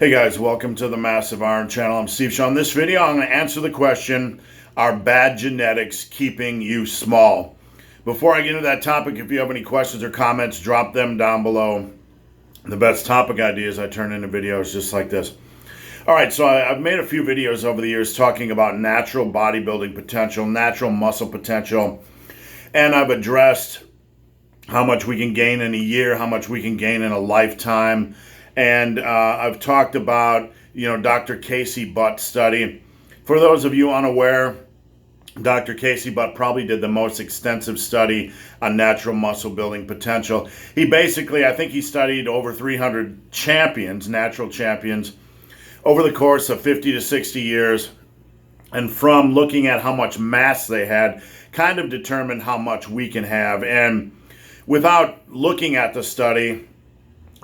Hey guys, welcome to the Massive Iron Channel. I'm Steve Shaw. In this video, I'm going to answer the question, are bad genetics keeping you small? Before I get into that topic, if you have any questions or comments, drop them down below. The best topic ideas I turn into videos just like this. All right, so I've made a few videos over the years talking about natural bodybuilding potential, natural muscle potential, and I've addressed how much we can gain in a year, how much we can gain in a lifetime. And I've talked about, Dr. Casey Butt's study. For those of you unaware, Dr. Casey Butt probably did the most extensive study on natural muscle building potential. He basically, I think he studied over 300 champions, natural champions, over the course of 50 to 60 years. And from looking at how much mass they had, kind of determined how much we can have. And without looking at the study,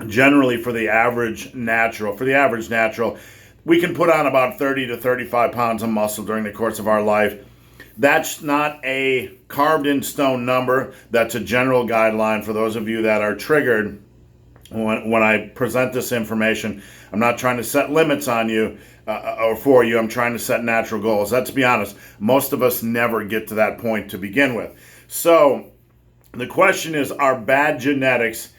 generally for the average natural, we can put on about 30 to 35 pounds of muscle during the course of our life. That's not a carved in stone number. That's a general guideline for those of you that are triggered when I present this information. I'm not trying to set limits on you or for you. I'm trying to set natural goals. Let's be honest. Most of us never get to that point to begin with. So the question is, are bad genetics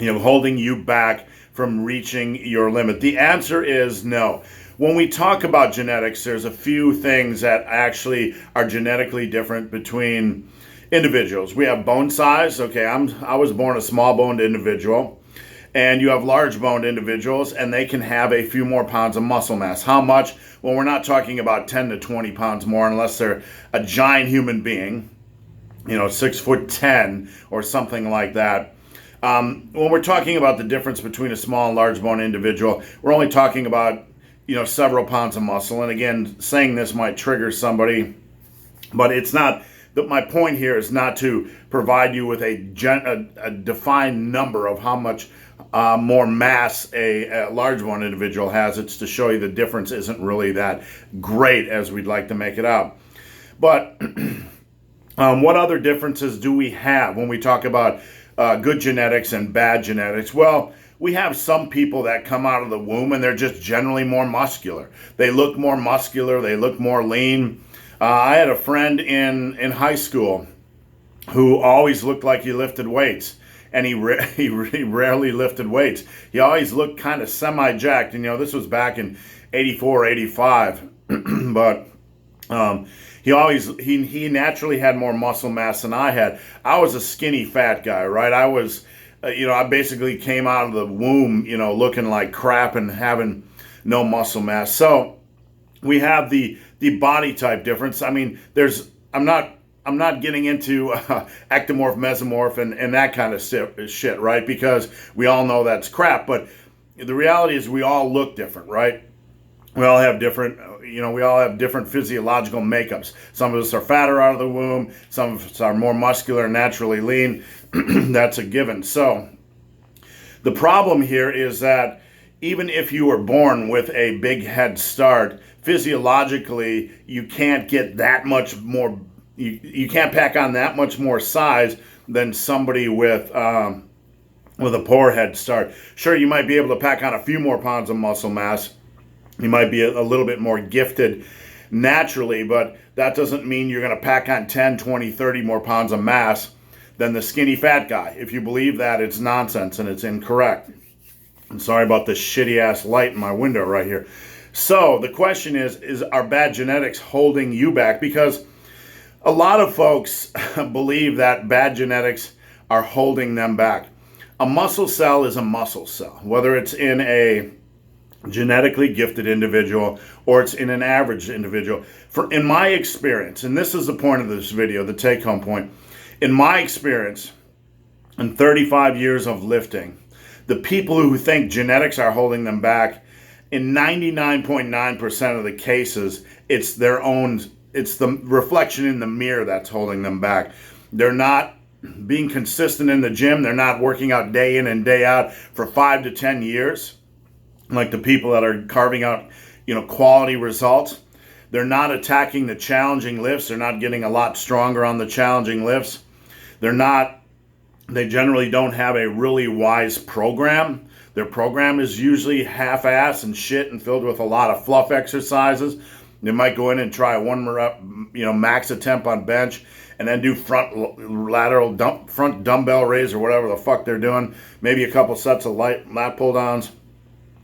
holding you back from reaching your limit? The answer is no. When we talk about genetics, there's a few things that actually are genetically different between individuals. We have bone size. Okay, I was born a small-boned individual, and you have large-boned individuals, and they can have a few more pounds of muscle mass. How much? Well, we're not talking about 10 to 20 pounds more unless they're a giant human being, 6'10" or something like that. When we're talking about the difference between a small and large bone individual, we're only talking about, several pounds of muscle. And again, saying this might trigger somebody, but it's not. My point here is not to provide you with a defined number of how much more mass a large bone individual has. It's to show you the difference isn't really that great as we'd like to make it out. But what other differences do we have when we talk about good genetics and bad genetics? Well, we have some people that come out of the womb and they're just generally more muscular. They look more muscular. They look more lean. I had a friend in high school who always looked like he lifted weights, and he rarely lifted weights. He always looked kind of semi-jacked. And, this was back in 84, 85. But he naturally had more muscle mass than I had. I was a skinny fat guy, right? I was, I basically came out of the womb, looking like crap and having no muscle mass. So we have the body type difference. I mean, I'm not getting into ectomorph, mesomorph, and that kind of shit, right? Because we all know that's crap. But the reality is we all look different, right? We all have different physiological makeups. Some of us are fatter out of the womb. Some of us are more muscular, naturally lean. That's a given. So the problem here is that even if you were born with a big head start, physiologically, you can't get that much more, you can't pack on that much more size than somebody with a poor head start. Sure, you might be able to pack on a few more pounds of muscle mass. You might be a little bit more gifted naturally, but that doesn't mean you're going to pack on 10, 20, 30 more pounds of mass than the skinny fat guy. If you believe that, it's nonsense and it's incorrect. I'm sorry about this shitty ass light in my window right here. So the question is are bad genetics holding you back? Because a lot of folks believe that bad genetics are holding them back. A muscle cell is a muscle cell, whether it's in a genetically gifted individual or it's in an average individual. In my experience, and this is the point of this video, the take-home point, in my experience, in 35 years of lifting, the people who think genetics are holding them back, in 99.9% of the cases, it's the reflection in the mirror that's holding them back. They're not being consistent in the gym. They're not working out day in and day out for 5 to 10 years. Like the people that are carving out, quality results. They're not attacking the challenging lifts. They're not getting a lot stronger on the challenging lifts. They generally don't have a really wise program. Their program is usually half-ass and shit and filled with a lot of fluff exercises. They might go in and try one rep, max attempt on bench, and then do front dumbbell raise or whatever the fuck they're doing. Maybe a couple sets of light lat pull downs.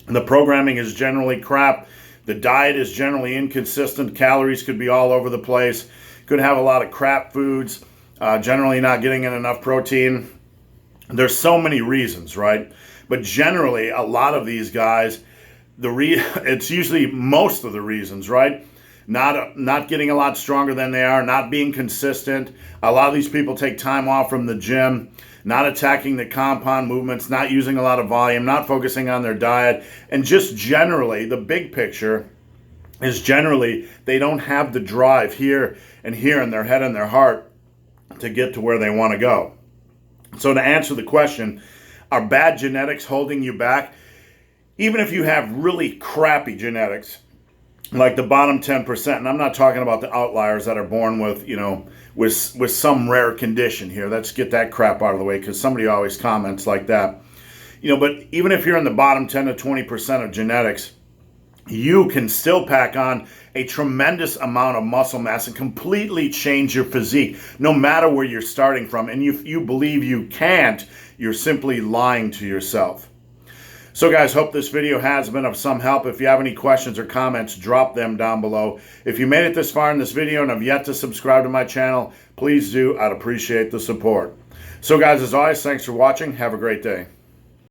The programming is generally crap. The diet is generally inconsistent. Calories could be all over the place. Could have a lot of crap foods. Generally not getting in enough protein. There's so many reasons, right? But generally, a lot of these guys, it's usually most of the reasons, right? Not getting a lot stronger than they are, not being consistent. A lot of these people take time off from the gym, not attacking the compound movements, not using a lot of volume, not focusing on their diet, and just generally, the big picture is generally they don't have the drive here and here in their head and their heart to get to where they want to go. So to answer the question, are bad genetics holding you back? Even if you have really crappy genetics, like the bottom 10%, and I'm not talking about the outliers that are born with, with some rare condition here. Let's get that crap out of the way, because somebody always comments like that. But even if you're in the bottom 10 to 20% of genetics, you can still pack on a tremendous amount of muscle mass and completely change your physique, no matter where you're starting from. And if you believe you can't, you're simply lying to yourself. So guys, hope this video has been of some help. If you have any questions or comments, drop them down below. If you made it this far in this video and have yet to subscribe to my channel, please do. I'd appreciate the support. So guys, as always, thanks for watching. Have a great day.